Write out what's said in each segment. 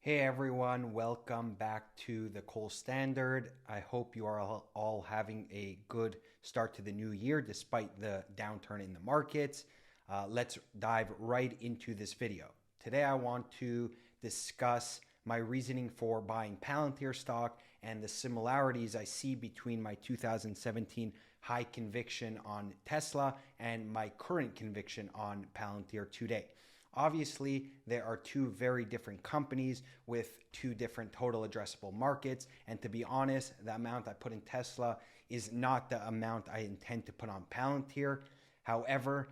Hey everyone, welcome back to the Coal Standard. I hope you are all having a good start to the new year despite the downturn in the markets. Let's dive right into this video. Today I want to discuss my reasoning for buying Palantir stock and the similarities I see between my 2017 high conviction on Tesla and my current conviction on Palantir today. Obviously, there are two very different companies with two different total addressable markets. And to be honest, the amount I put in Tesla is not the amount I intend to put on Palantir. However,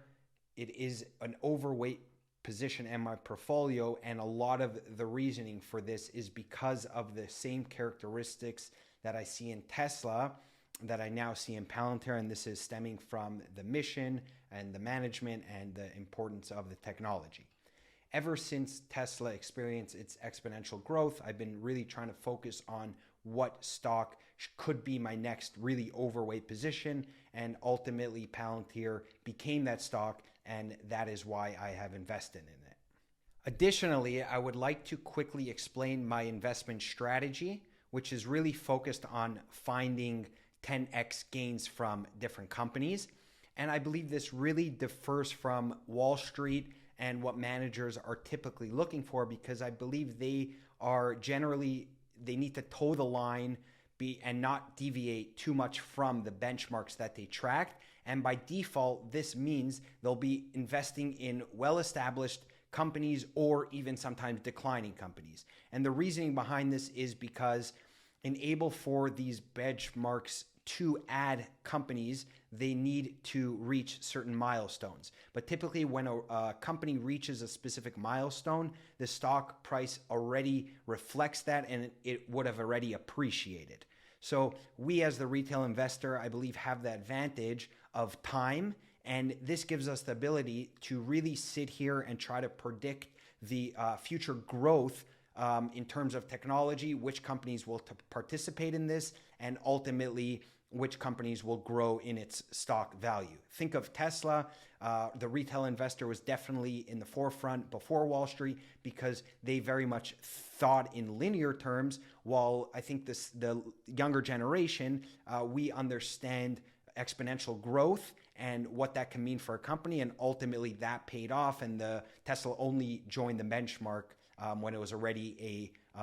it is an overweight position in my portfolio, and a lot of the reasoning for this is because of the same characteristics that I see in Tesla that I now see in Palantir, and this is stemming from the mission and the management and the importance of the technology. Ever since Tesla experienced its exponential growth, I've been really trying to focus on what stock could be my next really overweight position, and ultimately Palantir became that stock, and that is why I have invested in it. Additionally, I would like to quickly explain my investment strategy, which is really focused on finding 10x gains from different companies. And I believe this really differs from Wall Street and what managers are typically looking for, because I believe they need to toe the line and not deviate too much from the benchmarks that they tracked. And by default, this means they'll be investing in well-established companies or even sometimes declining companies. And the reasoning behind this is because enable for these benchmarks to add companies, they need to reach certain milestones. But typically when a company reaches a specific milestone, the stock price already reflects that and it would have already appreciated. So we as the retail investor, I believe, have the advantage of time, and this gives us the ability to really sit here and try to predict the future growth in terms of technology, which companies will participate in this, and ultimately which companies will grow in its stock value. Think of Tesla. The retail investor was definitely in the forefront before Wall Street because they very much thought in linear terms, while I think the younger generation, we understand exponential growth and what that can mean for a company, and ultimately that paid off, and the Tesla only joined the benchmark when it was already a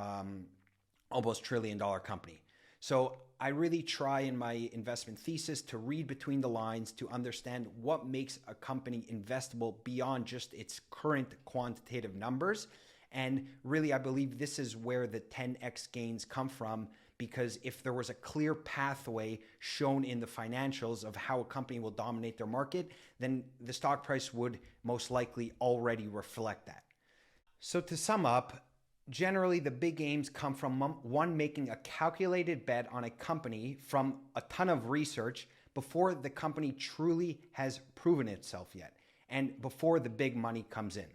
almost $1 trillion company. So I really try in my investment thesis to read between the lines to understand what makes a company investable beyond just its current quantitative numbers. And really, I believe this is where the 10x gains come from, because if there was a clear pathway shown in the financials of how a company will dominate their market, then the stock price would most likely already reflect that. So to sum up, generally the big gains come from one, making a calculated bet on a company from a ton of research before the company truly has proven itself yet, and before the big money comes in.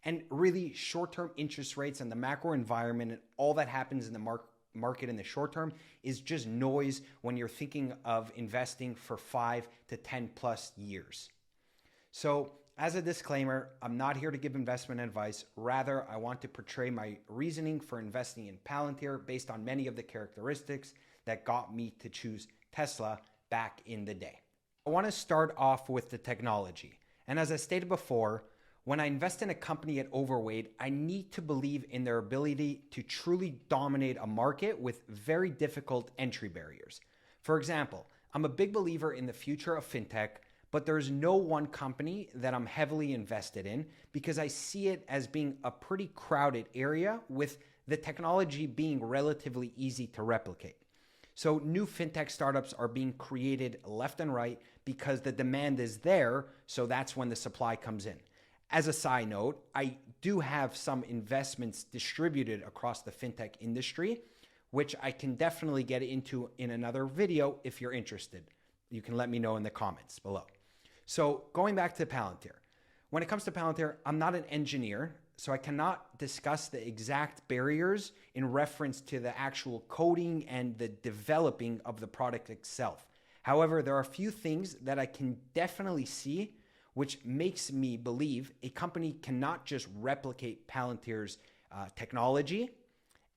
And really, short-term interest rates and the macro environment and all that happens in the market in the short term is just noise when you're thinking of investing for 5 to 10 plus years. So as a disclaimer, I'm not here to give investment advice. Rather, I want to portray my reasoning for investing in Palantir based on many of the characteristics that got me to choose Tesla back in the day. I want to start off with the technology. And as I stated before, when I invest in a company at overweight, I need to believe in their ability to truly dominate a market with very difficult entry barriers. For example, I'm a big believer in the future of fintech, but there's no one company that I'm heavily invested in because I see it as being a pretty crowded area with the technology being relatively easy to replicate. So new fintech startups are being created left and right because the demand is there, so that's when the supply comes in. As a side note, I do have some investments distributed across the fintech industry, which I can definitely get into in another video if you're interested. You can let me know in the comments below. So going back to Palantir. When it comes to Palantir, I'm not an engineer, so I cannot discuss the exact barriers in reference to the actual coding and the developing of the product itself. However, there are a few things that I can definitely see which makes me believe a company cannot just replicate Palantir's technology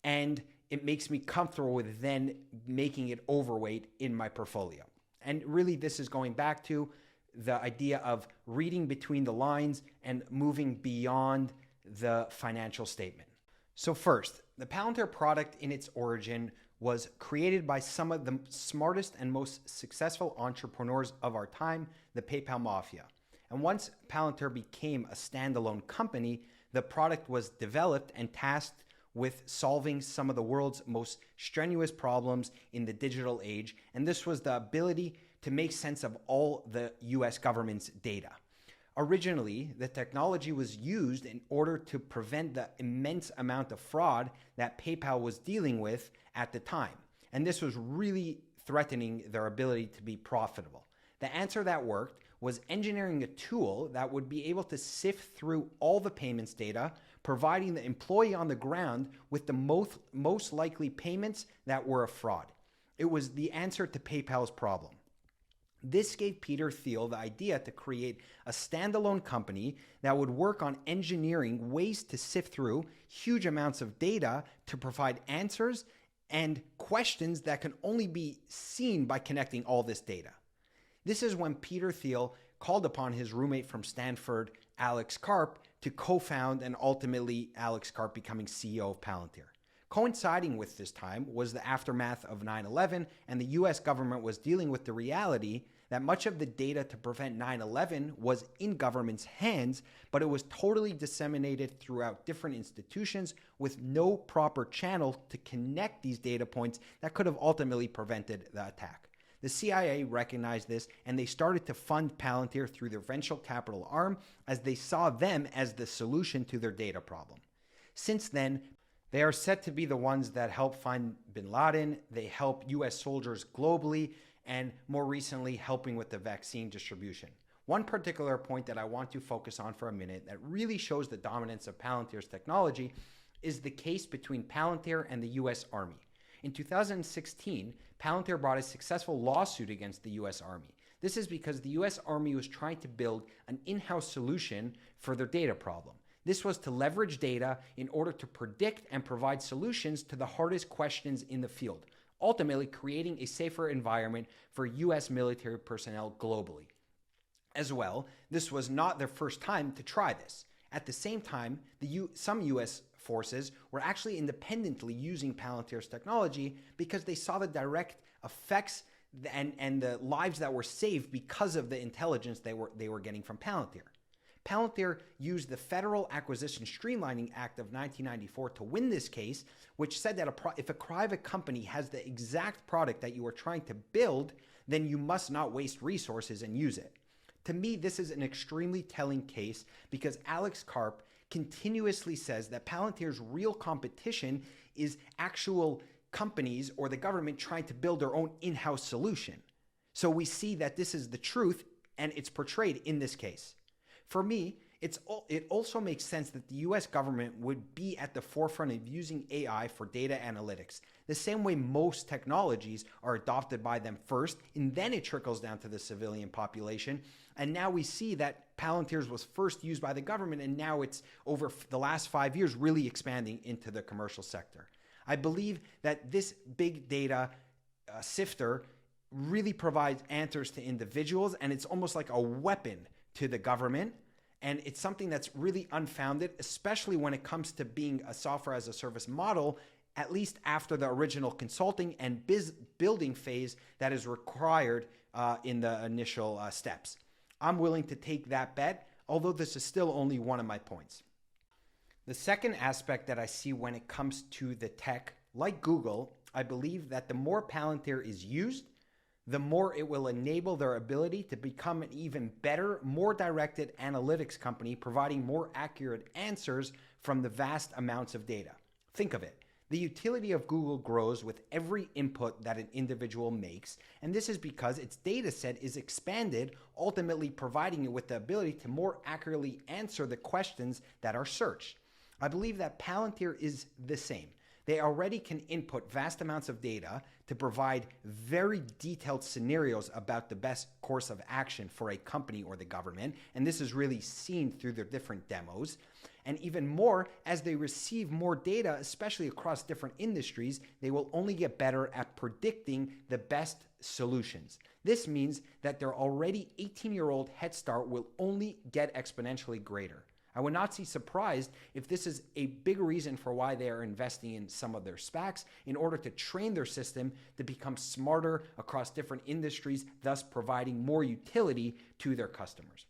and it makes me comfortable with then making it overweight in my portfolio. And really, this is going back to the idea of reading between the lines and moving beyond the financial statement. So first, the Palantir product in its origin was created by some of the smartest and most successful entrepreneurs of our time, the PayPal Mafia. And once Palantir became a standalone company, the product was developed and tasked with solving some of the world's most strenuous problems in the digital age. And this was the ability to make sense of all the US government's data. Originally, the technology was used in order to prevent the immense amount of fraud that PayPal was dealing with at the time. And this was really threatening their ability to be profitable. The answer that worked was engineering a tool that would be able to sift through all the payments data, providing the employee on the ground with the most likely payments that were a fraud. It was the answer to PayPal's problem. This gave Peter Thiel the idea to create a standalone company that would work on engineering ways to sift through huge amounts of data to provide answers and questions that can only be seen by connecting all this data. This is when Peter Thiel called upon his roommate from Stanford, Alex Karp, to co-found and ultimately Alex Karp becoming CEO of Palantir. Coinciding with this time was the aftermath of 9/11, and the US government was dealing with the reality that much of the data to prevent 9/11 was in government's hands, but it was totally disseminated throughout different institutions with no proper channel to connect these data points that could have ultimately prevented the attack. The CIA recognized this, and they started to fund Palantir through their venture capital arm as they saw them as the solution to their data problem. Since then, they are said to be the ones that helped find bin Laden. They help US soldiers globally, and more recently, helping with the vaccine distribution. One particular point that I want to focus on for a minute that really shows the dominance of Palantir's technology is the case between Palantir and the US Army. In 2016, Palantir brought a successful lawsuit against the US Army. This is because the US Army was trying to build an in-house solution for their data problem. This was to leverage data in order to predict and provide solutions to the hardest questions in the field, ultimately creating a safer environment for US military personnel globally. As well, this was not their first time to try this. At the same time, some US forces were actually independently using Palantir's technology because they saw the direct effects and the lives that were saved because of the intelligence they were getting from Palantir. Palantir used the Federal Acquisition Streamlining Act of 1994 to win this case, which said that if a private company has the exact product that you are trying to build, then you must not waste resources and use it. To me, this is an extremely telling case because Alex Karp continuously says that Palantir's real competition is actual companies or the government trying to build their own in-house solution. So we see that this is the truth and it's portrayed in this case. For me, it also makes sense that the US government would be at the forefront of using AI for data analytics, the same way most technologies are adopted by them first, and then it trickles down to the civilian population. And now we see that Palantir's was first used by the government, and now it's over the last 5 years really expanding into the commercial sector. I believe that this big data sifter really provides answers to individuals, and it's almost like a weapon to the government. And it's something that's really unfounded, especially when it comes to being a software as a service model, at least after the original consulting and building phase that is required in the initial steps. I'm willing to take that bet, although this is still only one of my points. The second aspect that I see when it comes to the tech, like Google, I believe that the more Palantir is used, the more it will enable their ability to become an even better, more directed analytics company, providing more accurate answers from the vast amounts of data. Think of it. The utility of Google grows with every input that an individual makes, and this is because its data set is expanded, ultimately providing it with the ability to more accurately answer the questions that are searched. I believe that Palantir is the same. They already can input vast amounts of data to provide very detailed scenarios about the best course of action for a company or the government, and this is really seen through their different demos. And even more, as they receive more data, especially across different industries, they will only get better at predicting the best solutions. This means that their already 18-year-old head start will only get exponentially greater. I would not be surprised if this is a big reason for why they are investing in some of their SPACs in order to train their system to become smarter across different industries, thus providing more utility to their customers.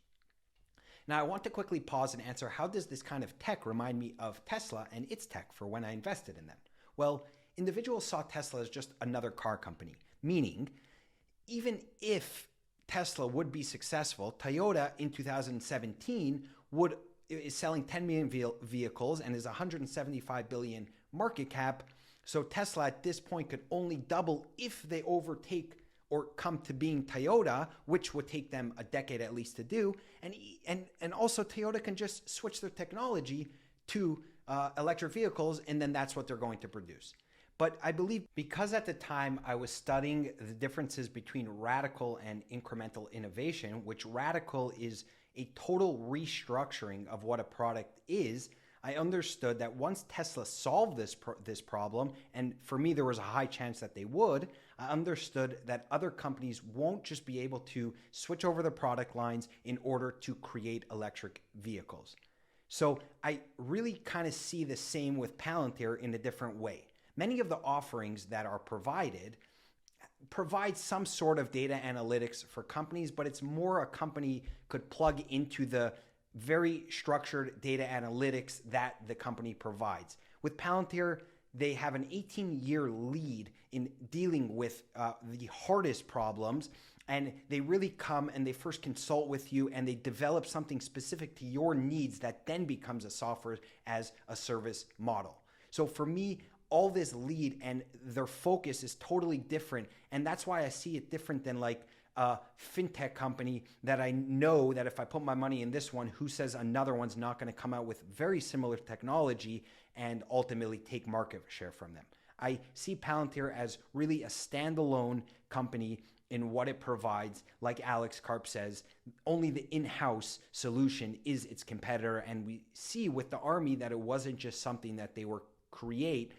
Now, I want to quickly pause and answer, how does this kind of tech remind me of Tesla and its tech for when I invested in them? Well, individuals saw Tesla as just another car company, meaning even if Tesla would be successful, Toyota in 2017 is selling 10 million vehicles and is 175 billion market cap. So Tesla at this point could only double if they overtake or come to being Toyota, which would take them a decade at least to do. And also Toyota can just switch their technology to electric vehicles, and then that's what they're going to produce. But I believe because at the time I was studying the differences between radical and incremental innovation, which radical is a total restructuring of what a product is, I understood that once Tesla solved this problem, and for me there was a high chance that they would, I understood that other companies won't just be able to switch over their product lines in order to create electric vehicles. So I really kind of see the same with Palantir in a different way. Many of the offerings that are provided provide some sort of data analytics for companies, but it's more a company could plug into the very structured data analytics that the company provides. With Palantir, they have an 18-year lead in dealing with the hardest problems, and they really come and they first consult with you and they develop something specific to your needs that then becomes a software as a service model. So for me, all this lead and their focus is totally different. And that's why I see it different than like a fintech company that I know that if I put my money in this one, who says another one's not going to come out with very similar technology and ultimately take market share from them. I see Palantir as really a standalone company in what it provides. Like Alex Karp says, only the in-house solution is its competitor. And we see with the Army that it wasn't just something that they were create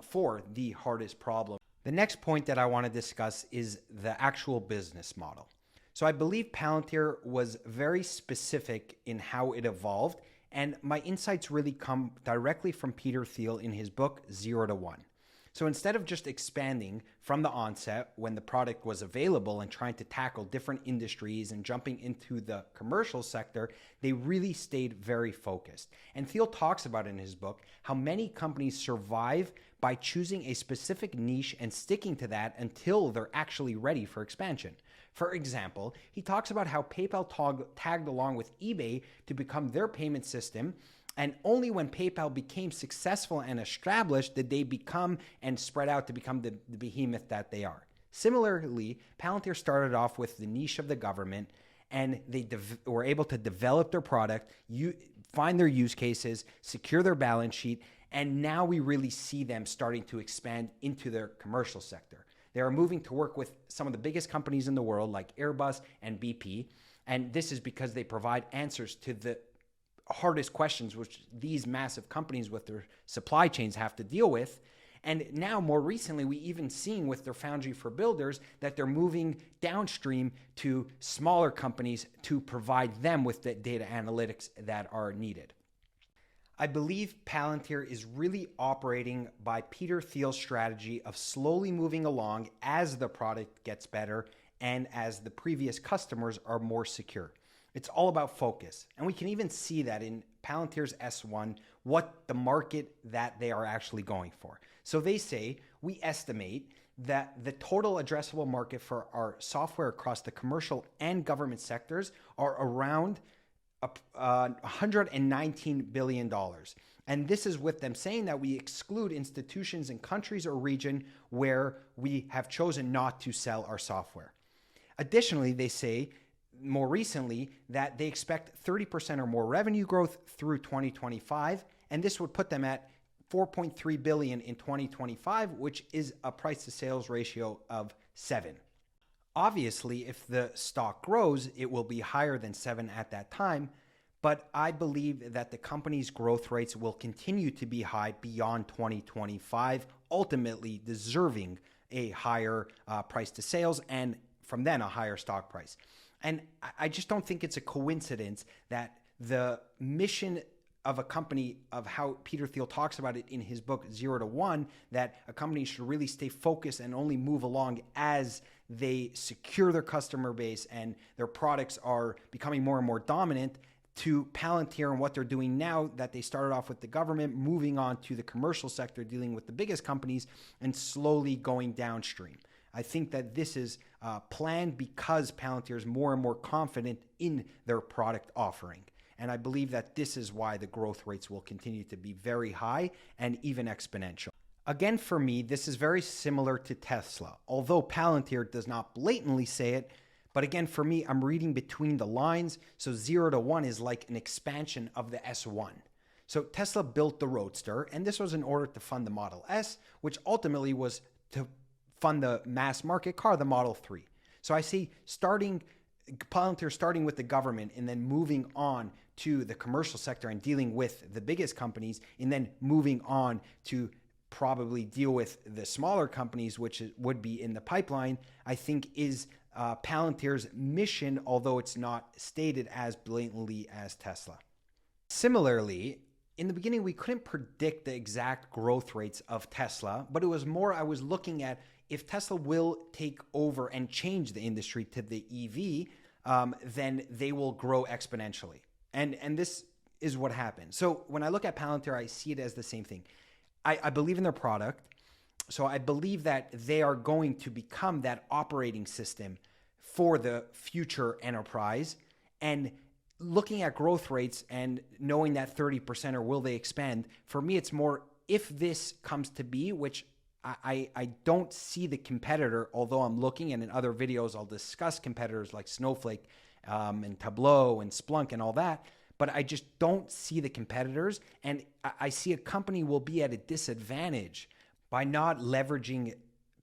for the hardest problem. The next point that I want to discuss is the actual business model. So I believe Palantir was very specific in how it evolved, and my insights really come directly from Peter Thiel in his book, 0 to 1. So instead of just expanding from the onset when the product was available and trying to tackle different industries and jumping into the commercial sector, they really stayed very focused. And Thiel talks about in his book how many companies survive by choosing a specific niche and sticking to that until they're actually ready for expansion. For example, he talks about how PayPal tagged along with eBay to become their payment system, and only when PayPal became successful and established did they become and spread out to become the behemoth that they are. Similarly, Palantir started off with the niche of the government, and they were able to develop their product, find their use cases, secure their balance sheet, and now we really see them starting to expand into their commercial sector. They are moving to work with some of the biggest companies in the world like Airbus and BP, and this is because they provide answers to the hardest questions which these massive companies with their supply chains have to deal with. And now more recently, we even seen with their Foundry for Builders that they're moving downstream to smaller companies to provide them with the data analytics that are needed. I believe Palantir is really operating by Peter Thiel's strategy of slowly moving along as the product gets better and as the previous customers are more secure. It's all about focus. And we can even see that in Palantir's S1, what the market that they are actually going for. So they say, we estimate that the total addressable market for our software across the commercial and government sectors are around $119 billion. And this is with them saying that we exclude institutions in countries or region where we have chosen not to sell our software. Additionally, they say more recently that they expect 30% or more revenue growth through 2025, and this would put them at $4.3 billion in 2025, which is a price to sales ratio of 7. Obviously, if the stock grows, it will be higher than 7 at that time, but I believe that the company's growth rates will continue to be high beyond 2025, ultimately deserving a higher price to sales and from then a higher stock price. And I just don't think it's a coincidence that the mission of a company, of how Peter Thiel talks about it in his book 0 to 1, that a company should really stay focused and only move along as they secure their customer base and their products are becoming more and more dominant, to Palantir and what they're doing now, that they started off with the government, moving on to the commercial sector, dealing with the biggest companies and slowly going downstream. I think that this is planned because Palantir is more and more confident in their product offering. And I believe that this is why the growth rates will continue to be very high and even exponential. Again, for me, this is very similar to Tesla, although Palantir does not blatantly say it. But again, for me, I'm reading between the lines. So 0 to 1 is like an expansion of the S1. So Tesla built the Roadster, and this was in order to fund the Model S, which ultimately was to fund the mass market car, the Model 3. So I see Palantir starting with the government and then moving on to the commercial sector and dealing with the biggest companies, and then moving on to probably deal with the smaller companies, which would be in the pipeline, I think is Palantir's mission, although it's not stated as blatantly as Tesla. Similarly, in the beginning, we couldn't predict the exact growth rates of Tesla, but it was more I was looking at if Tesla will take over and change the industry to the EV, then they will grow exponentially. And this is what happened. So when I look at Palantir, I see it as the same thing. I believe in their product. So I believe that they are going to become that operating system for the future enterprise. And looking at growth rates and knowing that 30% or will they expand, for me, it's more if this comes to be, which I don't see the competitor, although I'm looking, and in other videos I'll discuss competitors like Snowflake and Tableau and Splunk and all that, but I just don't see the competitors. And I see a company will be at a disadvantage by not leveraging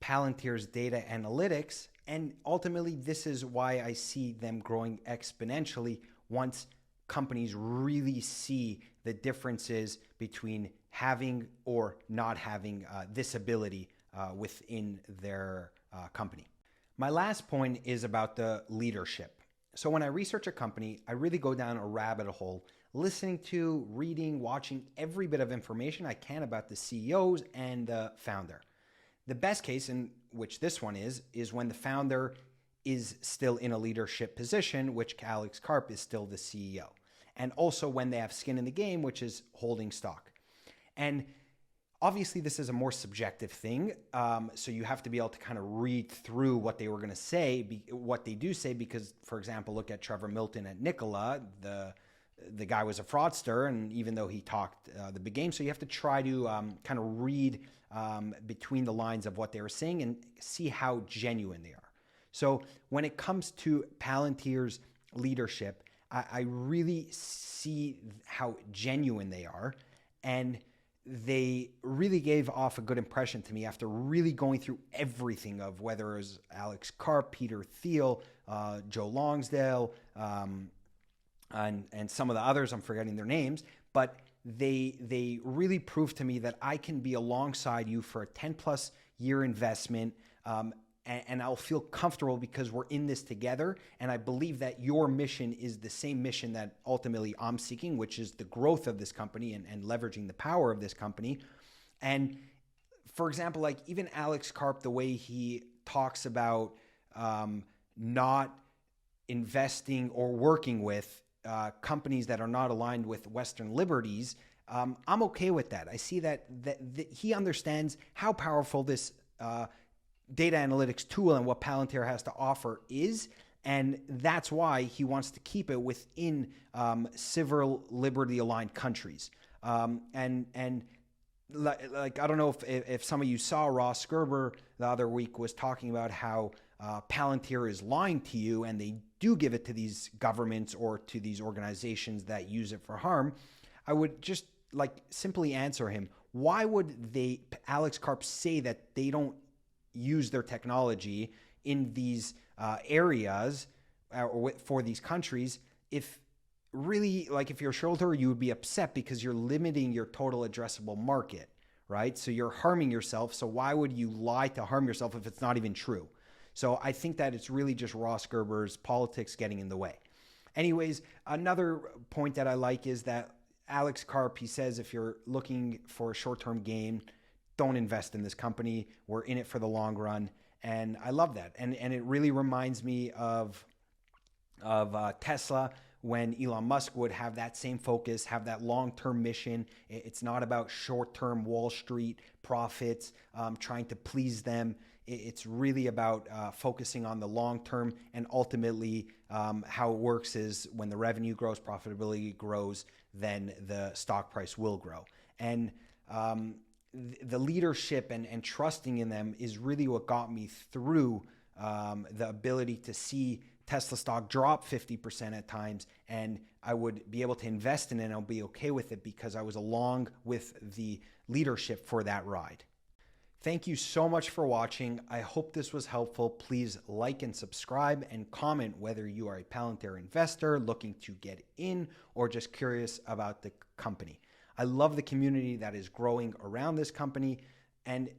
Palantir's data analytics. And ultimately, this is why I see them growing exponentially once companies really see the differences between having or not having this ability within their company. My last point is about the leadership. So when I research a company, I really go down a rabbit hole, listening to, reading, watching every bit of information I can about the CEOs and the founder. The best case, in which this one is when the founder is still in a leadership position, which Alex Karp is still the CEO. And also when they have skin in the game, which is holding stock. And obviously this is a more subjective thing. So you have to be able to kind of read through what they were going to say, what they do say, because, for example, look at Trevor Milton at Nikola. The guy was a fraudster, and even though he talked the big game, so you have to try to kind of read between the lines of what they were saying and see how genuine they are. So when it comes to Palantir's leadership, I really see how genuine they are, and they really gave off a good impression to me after really going through everything of whether it was Alex Karp, Peter Thiel, Joe Longsdale, and some of the others, I'm forgetting their names, but they really proved to me that I can be alongside you for a 10 plus year investment, and I'll feel comfortable because we're in this together. And I believe that your mission is the same mission that ultimately I'm seeking, which is the growth of this company and leveraging the power of this company. And for example, like even Alex Karp, the way he talks about not investing or working with companies that are not aligned with Western liberties, I'm okay with that. I see that he understands how powerful this data analytics tool and what Palantir has to offer is, and that's why he wants to keep it within civil liberty aligned countries. And like I don't know if some of you saw Ross Gerber the other week was talking about how Palantir is lying to you, and they do give it to these governments or to these organizations that use it for harm. I would just like simply answer him, why would Alex Karp say that they don't use their technology in these areas or for these countries if really, like if you're a shareholder, you would be upset because you're limiting your total addressable market, right? So you're harming yourself. So why would you lie to harm yourself if it's not even true? So I think that it's really just Ross Gerber's politics getting in the way. Anyways, another point that I like is that Alex Karp, he says, if you're looking for a short-term gain, don't invest in this company. We're in it for the long run. And I love that. And it really reminds me of Tesla, when Elon Musk would have that same focus, have that long-term mission. It's not about short-term Wall Street profits, trying to please them. It's really about focusing on the long-term, and ultimately how it works is when the revenue grows, profitability grows, then the stock price will grow. And the leadership and trusting in them is really what got me through the ability to see Tesla stock drop 50% at times, and I would be able to invest in it and I'll be okay with it because I was along with the leadership for that ride. Thank you so much for watching. I hope this was helpful. Please like and subscribe and comment whether you are a Palantir investor looking to get in or just curious about the company. I love the community that is growing around this company, and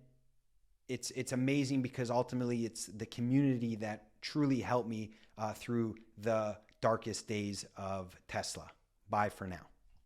it's amazing because ultimately it's the community that truly helped me through the darkest days of Tesla. Bye for now.